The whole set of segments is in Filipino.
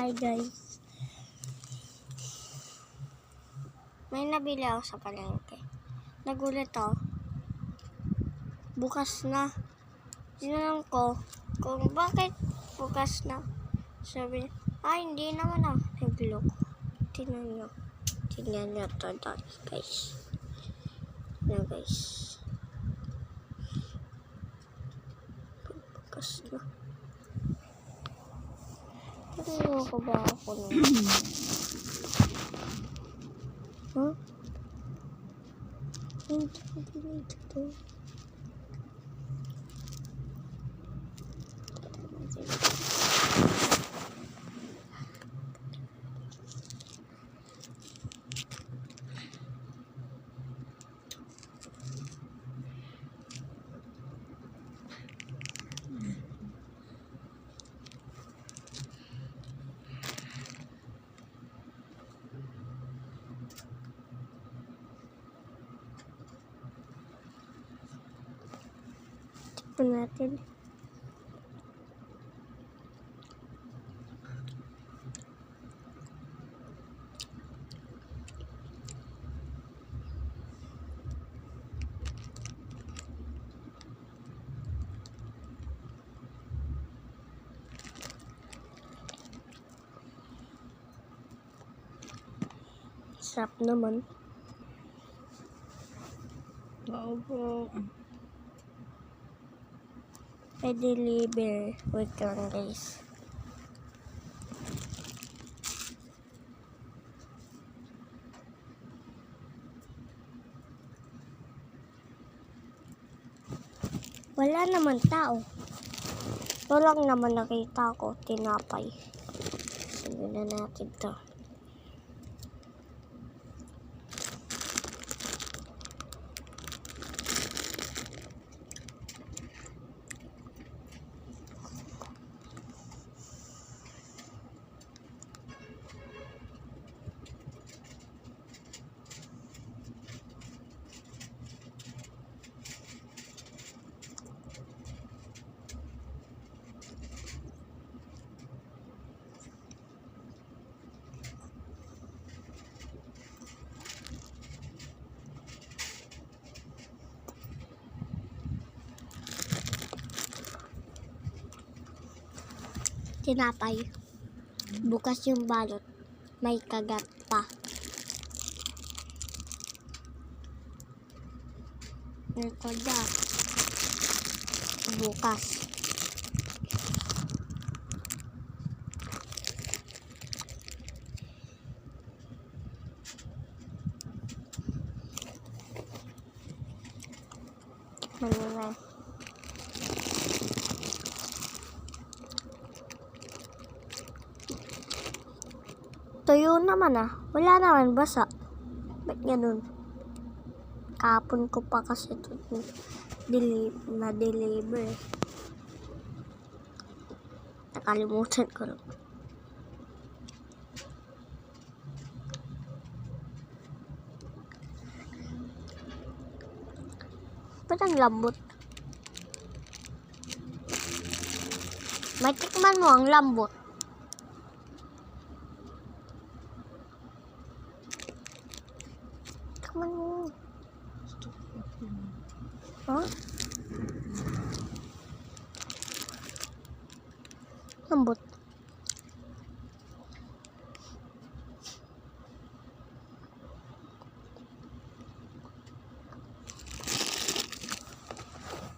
Hi guys. May nabili ako sa palengke. Nagulat ako. Bukas na. Tinanong ko kung bakit bukas na. Sabi niya, hindi naman ako nagloko. Tingnan nyo to guys. Na guys. Bukas na. Tingnan ko ba ako naman? Huh? Hindi ito. Tignan natin. Sarap naman. Opo. I deliver. Wait lang guys. Wala naman tao. Ito lang naman nakita ko. Tinapay. Sige na natin to. Tinapay. Bukas yung balot. May kagat pa. Ito na. Bukas. Manila. Tuyo naman Wala naman basa. Ba't ganun? Kapon ko pa kasi ito na-deliver. Nakalimutan ko lang. Ba't ang lambot? May tikman mo ang lambot. Tikman mo. Huh? Lambot.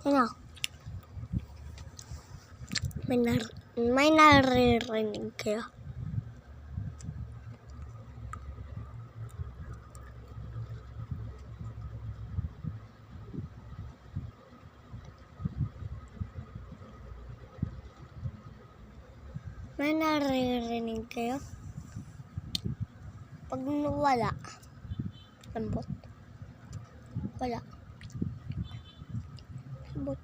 Ano? May naririnig kayo. May naririnig kayo? Pag wala, lambot. Wala. Lambot.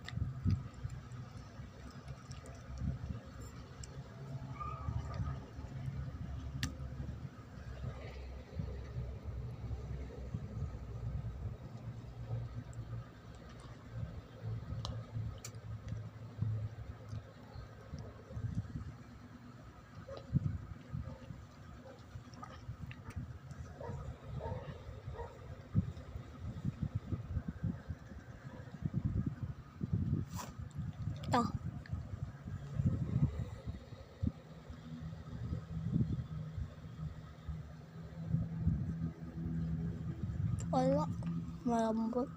to. Wala. Malambot.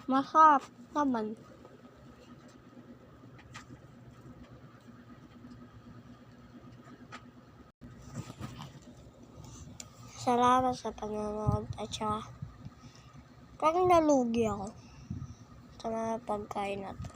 Masarap naman. Salamat sa panonood at saka parang nalugi ako sa mga pagkain na to.